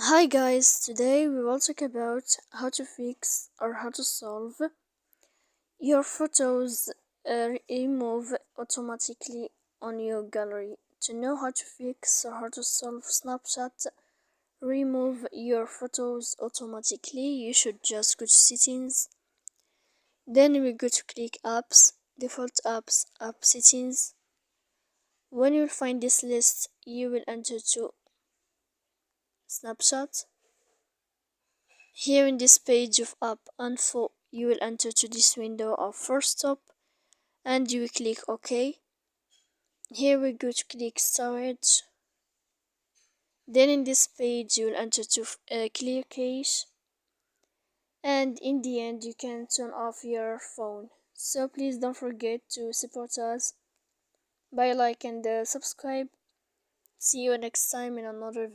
Hi guys, today we will talk about how to fix or how to solve your photos remove automatically on your gallery. To know how to fix or how to solve Snapchat remove your photos automatically, you should just go to settings, then we go to click apps, default apps, app settings. When you find this list, you will enter to Snapchat. Here in this page of app info, you will enter to this window of first stop and you will click OK. Here we go to click storage. Then in this page you will enter to clear cache, and in the end you can turn off your phone. So please don't forget to support us by like and subscribe. See you next time in another video.